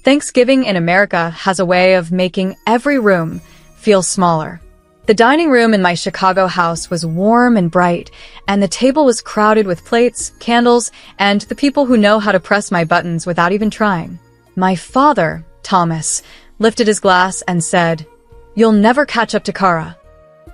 Thanksgiving in America has a way of making every room feel smaller. The dining room in my Chicago house was warm and bright, and the table was crowded with plates, candles, and the people who know how to press my buttons without even trying. My father, Thomas, lifted his glass and said, "You'll never catch up to Cara."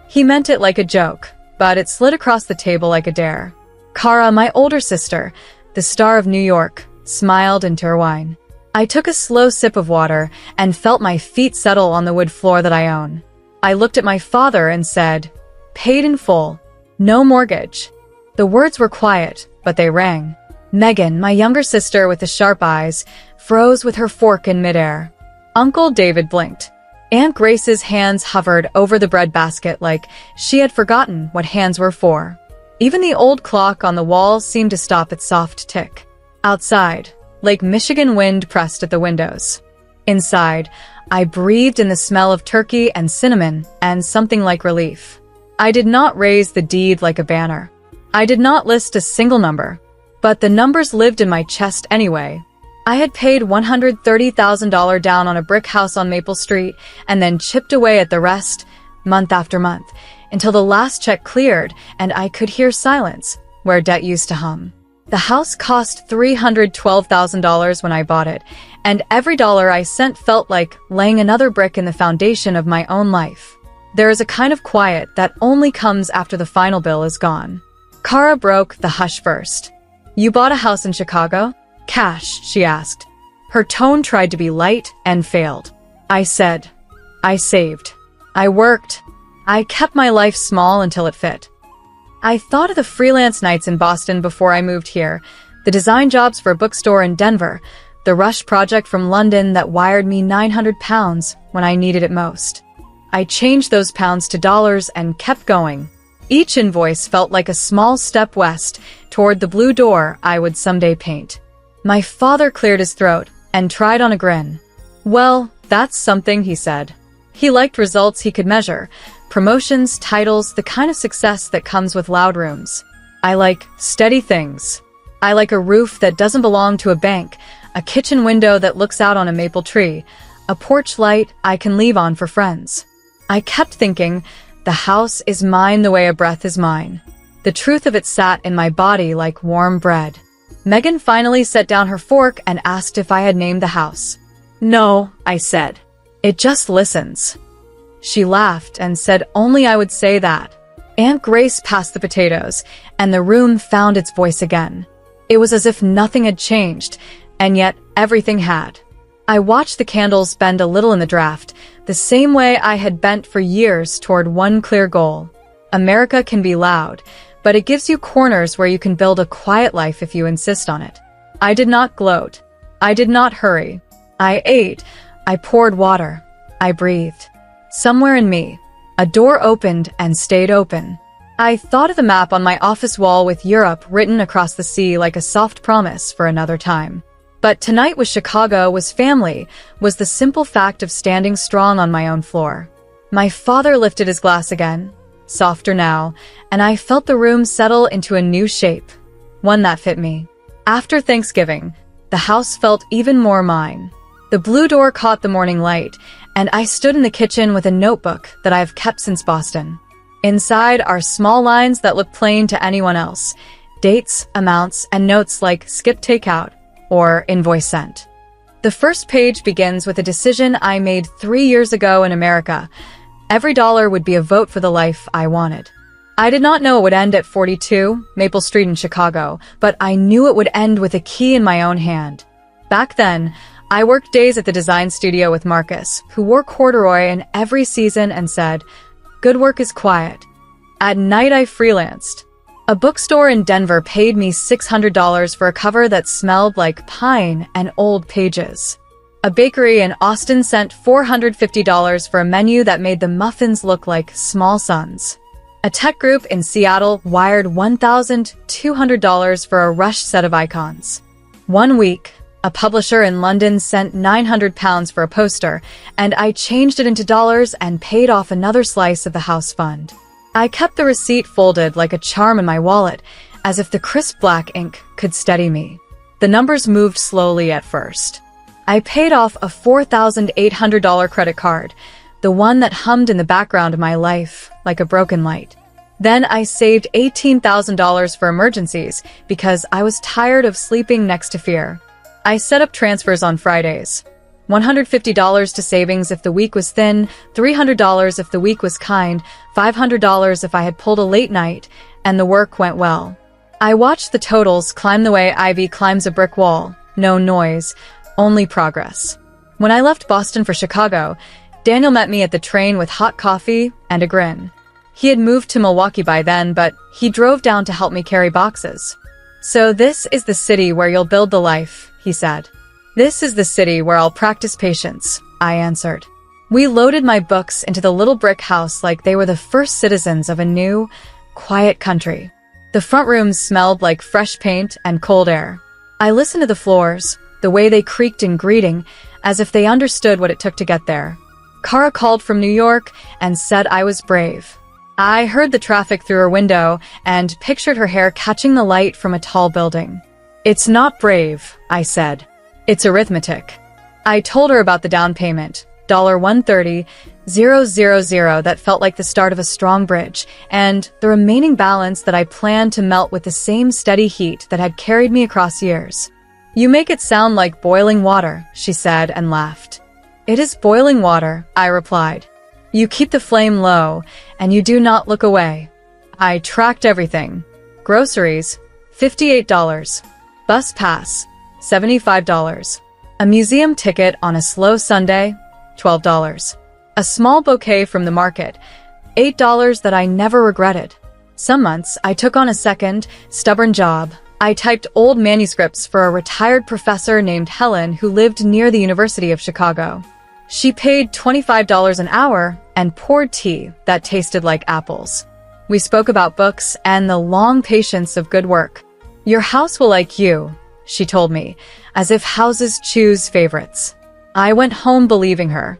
He meant it like a joke, but it slid across the table like a dare. Cara, my older sister, the star of New York, smiled into her wine. I took a slow sip of water and felt my feet settle on the wood floor that I own. I looked at my father and said, "Paid in full. No mortgage." The words were quiet, but they rang. Megan, my younger sister with the sharp eyes, froze with her fork in midair. Uncle David blinked. Aunt Grace's hands hovered over the bread basket like she had forgotten what hands were for. Even the old clock on the wall seemed to stop its soft tick. Outside, Lake Michigan wind pressed at the windows. Inside, I breathed in the smell of turkey and cinnamon and something like relief. I did not raise the deed like a banner. I did not list a single number, but the numbers lived in my chest anyway. I had paid $130,000 down on a brick house on Maple Street and then chipped away at the rest, month after month, until the last check cleared and I could hear silence where debt used to hum. The house cost $312,000 when I bought it, and every dollar I sent felt like laying another brick in the foundation of my own life. There is a kind of quiet that only comes after the final bill is gone. Cara broke the hush first. "You bought a house in Chicago? Cash?" she asked. Her tone tried to be light and failed. I said, "I saved. I worked. I kept my life small until it fit." I thought of the freelance nights in Boston before I moved here, the design jobs for a bookstore in Denver, the rush project from London that wired me 900 pounds when I needed it most. I changed those pounds to dollars and kept going. Each invoice felt like a small step west toward the blue door I would someday paint. My father cleared his throat and tried on a grin. "Well, that's something," he said. He liked results he could measure. Promotions, titles, the kind of success that comes with loud rooms. I like steady things. I like a roof that doesn't belong to a bank, a kitchen window that looks out on a maple tree, a porch light I can leave on for friends. I kept thinking, the house is mine the way a breath is mine. The truth of it sat in my body like warm bread. Megan finally set down her fork and asked if I had named the house. "No," I said. "It just listens." She laughed and said only I would say that. Aunt Grace passed the potatoes, and the room found its voice again. It was as if nothing had changed, and yet everything had. I watched the candles bend a little in the draft, the same way I had bent for years toward one clear goal. America can be loud, but it gives you corners where you can build a quiet life if you insist on it. I did not gloat. I did not hurry. I ate. I poured water. I breathed. Somewhere in me, a door opened and stayed open. I thought of the map on my office wall with Europe written across the sea like a soft promise for another time. But tonight was Chicago, was family, was the simple fact of standing strong on my own floor. My father lifted his glass again, softer now, and I felt the room settle into a new shape, one that fit me. After Thanksgiving, the house felt even more mine. The blue door caught the morning light, and I stood in the kitchen with a notebook that I have kept since Boston. Inside are small lines that look plain to anyone else, dates, amounts, and notes like skip takeout or invoice sent. The first page begins with a decision I made 3 years ago in America. Every dollar would be a vote for the life I wanted. I did not know it would end at 42 Maple Street in Chicago, but I knew it would end with a key in my own hand. Back then, I worked days at the design studio with Marcus, who wore corduroy in every season and said, "Good work is quiet." At night I freelanced. A bookstore in Denver paid me $600 for a cover that smelled like pine and old pages. A bakery in Austin sent $450 for a menu that made the muffins look like small suns. A tech group in Seattle wired $1,200 for a rush set of icons. One week, a publisher in London sent £900 for a poster, and I changed it into dollars and paid off another slice of the house fund. I kept the receipt folded like a charm in my wallet, as if the crisp black ink could steady me. The numbers moved slowly at first. I paid off a $4,800 credit card, the one that hummed in the background of my life like a broken light. Then I saved $18,000 for emergencies because I was tired of sleeping next to fear. I set up transfers on Fridays. $150 to savings if the week was thin, $300 if the week was kind, $500 if I had pulled a late night, and the work went well. I watched the totals climb the way ivy climbs a brick wall. No noise, only progress. When I left Boston for Chicago, Daniel met me at the train with hot coffee and a grin. He had moved to Milwaukee by then, but he drove down to help me carry boxes. "So this is the city where you'll build the life," he said. "This is the city where I'll practice patience," I answered. We loaded my books into the little brick house like they were the first citizens of a new, quiet country. The front rooms smelled like fresh paint and cold air. I listened to the floors, the way they creaked in greeting, as if they understood what it took to get there. Cara called from New York and said I was brave. I heard the traffic through her window and pictured her hair catching the light from a tall building. "It's not brave," I said. "It's arithmetic." I told her about the down payment, $130,000 that felt like the start of a strong bridge, and the remaining balance that I planned to melt with the same steady heat that had carried me across years. "You make it sound like boiling water," she said and laughed. "It is boiling water," I replied. "You keep the flame low, and you do not look away." I tracked everything. Groceries, $58. Bus pass, $75. A museum ticket on a slow Sunday, $12. A small bouquet from the market, $8 that I never regretted. Some months, I took on a second, stubborn job. I typed old manuscripts for a retired professor named Helen who lived near the University of Chicago. She paid $25 an hour and poured tea that tasted like apples. We spoke about books and the long patience of good work. "Your house will like you," she told me, as if houses choose favorites. I went home believing her.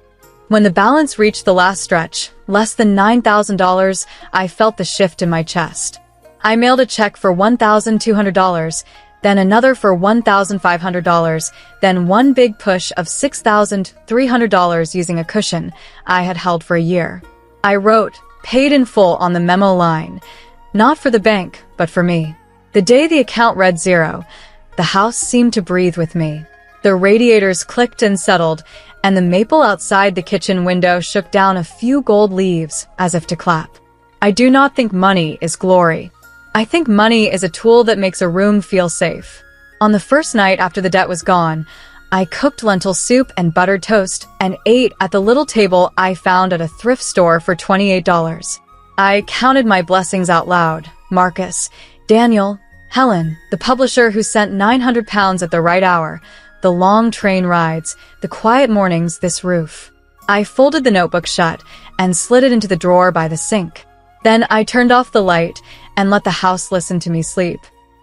When the balance reached the last stretch, less than $9,000, I felt the shift in my chest. I mailed a check for $1,200, then another for $1,500, then one big push of $6,300 using a cushion I had held for a year. I wrote, "Paid in full" on the memo line, not for the bank, but for me. The day the account read zero, the house seemed to breathe with me. The radiators clicked and settled, and the maple outside the kitchen window shook down a few gold leaves as if to clap. I do not think money is glory. I think money is a tool that makes a room feel safe. On the first night after the debt was gone, I cooked lentil soup and buttered toast and ate at the little table I found at a thrift store for $28. I counted my blessings out loud. Marcus, Daniel, Helen, the publisher who sent 900 pounds at the right hour, the long train rides, the quiet mornings, this roof. I folded the notebook shut and slid it into the drawer by the sink. Then I turned off the light and let the house listen to me sleep.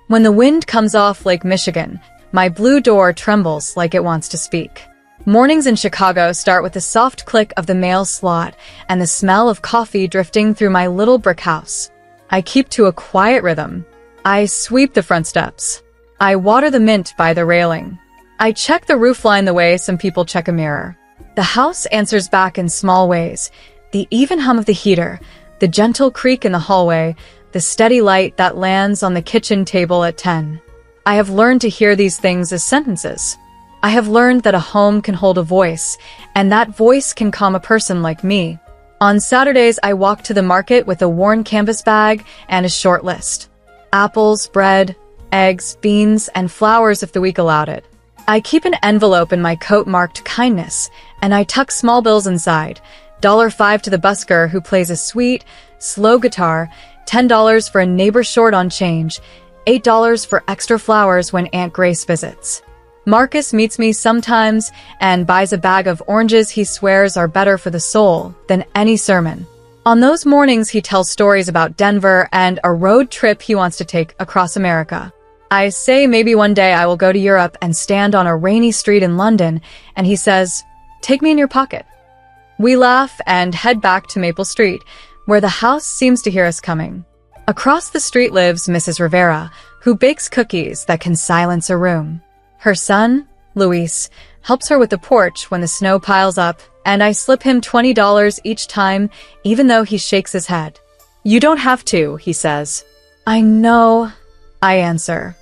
When the wind comes off Lake Michigan, my blue door trembles like it wants to speak. Mornings in Chicago start with the soft click of the mail slot and the smell of coffee drifting through my little brick house. I keep to a quiet rhythm. I sweep the front steps. I water the mint by the railing. I check the roofline the way some people check a mirror. The house answers back in small ways. The even hum of the heater, the gentle creak in the hallway, the steady light that lands on the kitchen table at 10. I have learned to hear these things as sentences. I have learned that a home can hold a voice, and that voice can calm a person like me. On Saturdays, I walk to the market with a worn canvas bag and a short list. Apples, bread, eggs, beans, and flowers if the week allowed it. I keep an envelope in my coat marked kindness, and I tuck small bills inside. $5 to the busker who plays a sweet, slow guitar, $10 for a neighbor short on change, $8 for extra flowers when Aunt Grace visits. Marcus meets me sometimes and buys a bag of oranges he swears are better for the soul than any sermon. On those mornings, he tells stories about Denver and a road trip he wants to take across America. I say maybe one day I will go to Europe and stand on a rainy street in London, and he says, "Take me in your pocket." We laugh and head back to Maple Street, where the house seems to hear us coming. Across the street lives Mrs. Rivera, who bakes cookies that can silence a room. Her son, Luis, helps her with the porch when the snow piles up, and I slip him $20 each time, even though he shakes his head. "You don't have to," he says. "I know," I answer,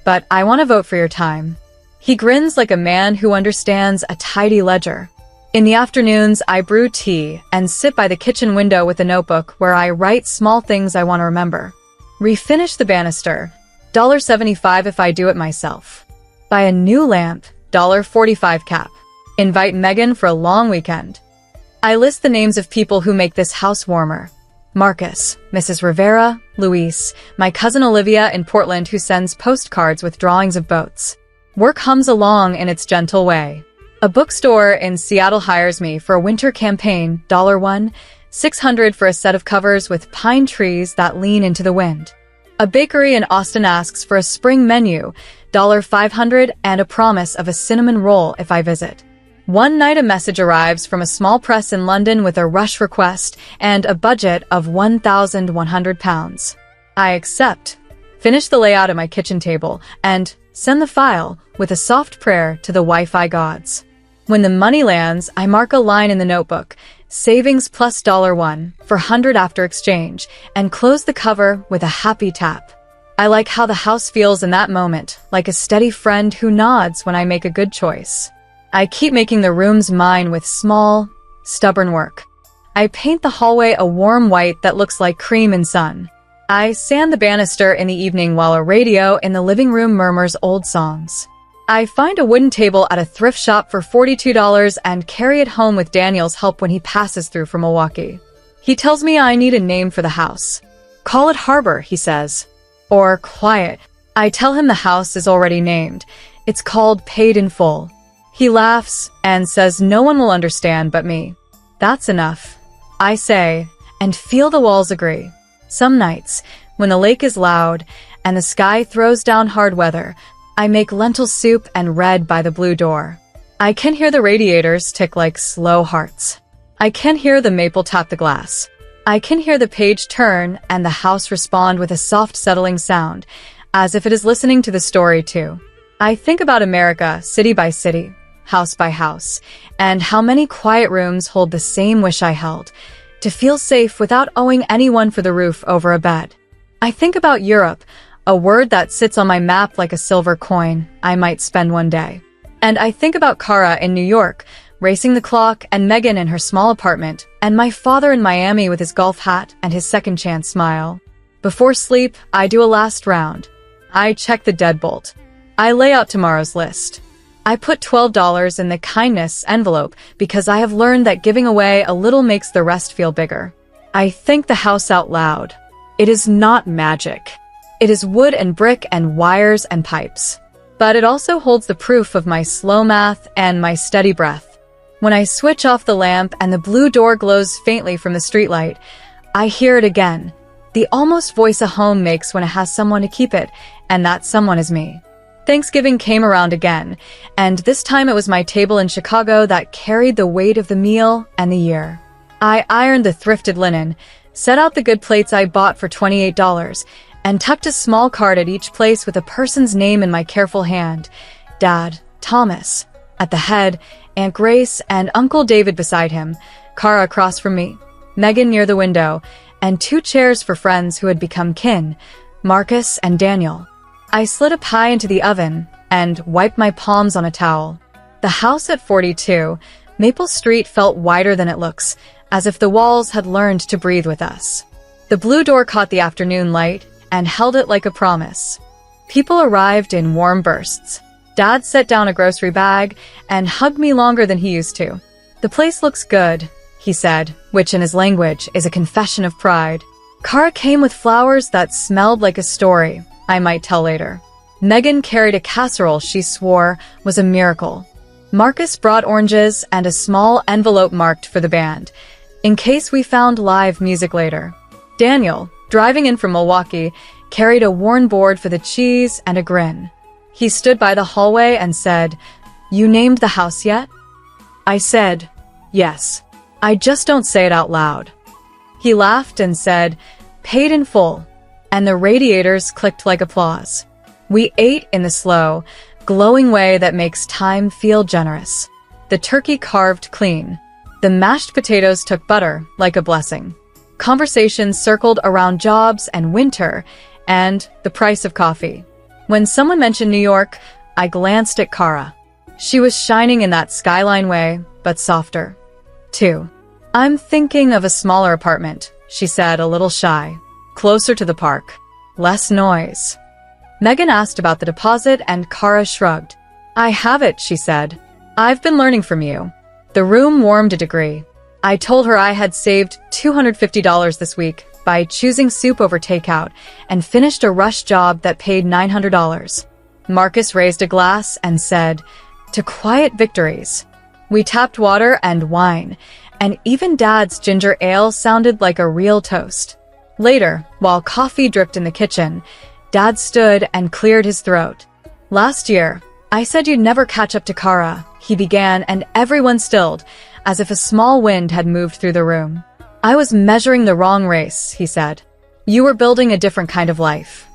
"but I want to vote for your time." He grins like a man who understands a tidy ledger. In the afternoons, I brew tea and sit by the kitchen window with a notebook where I write small things I want to remember. Refinish the banister, $1.75 if I do it myself. Buy a new lamp, $1.45 cap. Invite Megan for a long weekend. I list the names of people who make this house warmer. Marcus, Mrs. Rivera, Luis, my cousin Olivia in Portland who sends postcards with drawings of boats. Work hums along in its gentle way. A bookstore in Seattle hires me for a winter campaign, $1, $600 for a set of covers with pine trees that lean into the wind. A bakery in Austin asks for a spring menu, $500 and a promise of a cinnamon roll if I visit. One night a message arrives from a small press in London with a rush request and a budget of £1,100. I accept, finish the layout of my kitchen table, and send the file with a soft prayer to the Wi-Fi gods. When the money lands, I mark a line in the notebook, savings plus $1 for 100 after exchange, and close the cover with a happy tap. I like how the house feels in that moment, like a steady friend who nods when I make a good choice. I keep making the rooms mine with small, stubborn work. I paint the hallway a warm white that looks like cream in sun. I sand the banister in the evening while a radio in the living room murmurs old songs. I find a wooden table at a thrift shop for $42 and carry it home with Daniel's help when he passes through from Milwaukee. He tells me I need a name for the house. "Call it Harbor," he says. Or Quiet. I tell him the house is already named. It's called Paid in Full. He laughs and says no one will understand but me. That's enough, I say, and feel the walls agree. Some nights, when the lake is loud and the sky throws down hard weather, I make lentil soup and read by the blue door. I can hear the radiators tick like slow hearts. I can hear the maple tap the glass. I can hear the page turn and the house respond with a soft settling sound, as if it is listening to the story too. I think about America, city by city, house by house, and how many quiet rooms hold the same wish I held, to feel safe without owing anyone for the roof over a bed. I think about Europe, a word that sits on my map like a silver coin I might spend one day. And I think about Cara in New York, racing the clock, and Megan in her small apartment, and my father in Miami with his golf hat and his second chance smile. Before sleep, I do a last round. I check the deadbolt. I lay out tomorrow's list. I put $12 in the kindness envelope because I have learned that giving away a little makes the rest feel bigger. I thank the house out loud. It is not magic. It is wood and brick and wires and pipes. But it also holds the proof of my slow math and my steady breath. When I switch off the lamp and the blue door glows faintly from the streetlight, I hear it again. The almost voice a home makes when it has someone to keep it, and that someone is me. Thanksgiving came around again, and this time it was my table in Chicago that carried the weight of the meal and the year. I ironed the thrifted linen, set out the good plates I bought for $28, and tucked a small card at each place with a person's name in my careful hand. Dad, Thomas, at the head, Aunt Grace, and Uncle David beside him, Cara across from me, Megan near the window, and 2 chairs for friends who had become kin, Marcus and Daniel. I slid a pie into the oven and wiped my palms on a towel. The house at 42, Maple Street felt wider than it looks, as if the walls had learned to breathe with us. The blue door caught the afternoon light and held it like a promise. People arrived in warm bursts. Dad set down a grocery bag and hugged me longer than he used to. "The place looks good," he said, which in his language is a confession of pride. Cara came with flowers that smelled like a story I might tell later. Megan carried a casserole she swore was a miracle. Marcus brought oranges and a small envelope marked for the band, in case we found live music later. Daniel, driving in from Milwaukee, carried a worn board for the cheese and a grin. He stood by the hallway and said, "You named the house yet?" I said, "Yes. I just don't say it out loud." He laughed and said, "Paid in full," and the radiators clicked like applause. We ate in the slow, glowing way that makes time feel generous. The turkey carved clean. The mashed potatoes took butter like a blessing. Conversations circled around jobs and winter and the price of coffee. When someone mentioned New York, I glanced at Cara. She was shining in that skyline way, but softer. 2. I'm thinking of a smaller apartment, she said, a little shy. Closer to the park. Less noise. Megan asked about the deposit and Cara shrugged. I have it, she said. I've been learning from you. The room warmed a degree. I told her I had saved $250 this week by choosing soup over takeout and finished a rush job that paid $900. Marcus raised a glass and said, to quiet victories. We tapped water and wine, and even Dad's ginger ale sounded like a real toast. Later, while coffee dripped in the kitchen, Dad stood and cleared his throat. Last year, I said you'd never catch up to Cara, he began, and everyone stilled, as if a small wind had moved through the room. I was measuring the wrong race, he said. You were building a different kind of life.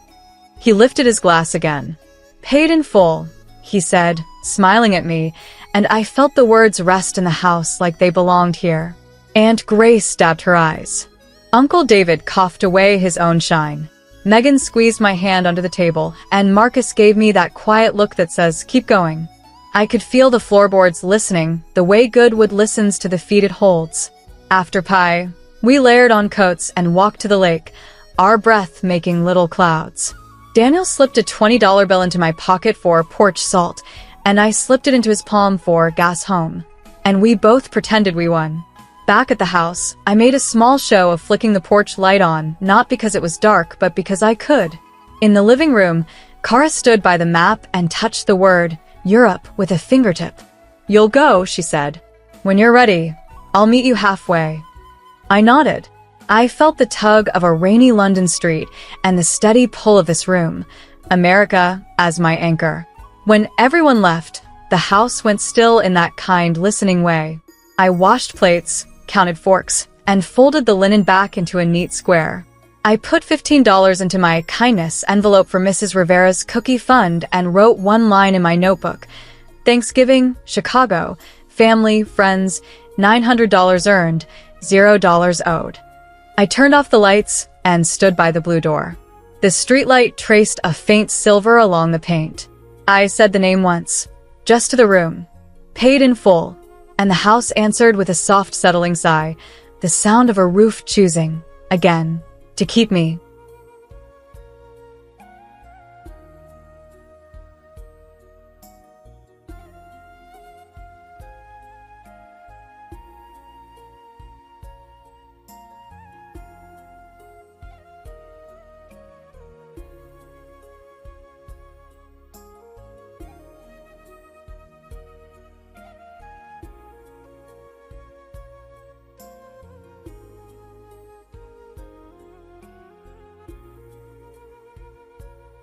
He lifted his glass again. Paid in full, he said, smiling at me, and I felt the words rest in the house like they belonged here. Aunt Grace dabbed her eyes. Uncle David coughed away his own shine. Megan squeezed my hand under the table, and Marcus gave me that quiet look that says, keep going. I could feel the floorboards listening, the way Goodwood listens to the feet it holds. After pie, we layered on coats and walked to the lake, our breath making little clouds. Daniel slipped a $20 bill into my pocket for porch salt, and I slipped it into his palm for gas home. And we both pretended we won. Back at the house, I made a small show of flicking the porch light on, not because it was dark, but because I could. In the living room, Cara stood by the map and touched the word Europe with a fingertip. You'll go, she said. When you're ready, I'll meet you halfway. I nodded. I felt the tug of a rainy London street and the steady pull of this room, America as my anchor. When everyone left, the house went still in that kind, listening way. I washed plates, counted forks, and folded the linen back into a neat square. I put $15 into my kindness envelope for Mrs. Rivera's cookie fund and wrote one line in my notebook. Thanksgiving, Chicago, family, friends, $900 earned, $0 owed. I turned off the lights and stood by the blue door. The streetlight traced a faint silver along the paint. I said the name once, just to the room. Paid in full. And the house answered with a soft, settling sigh, the sound of a roof choosing, again, to keep me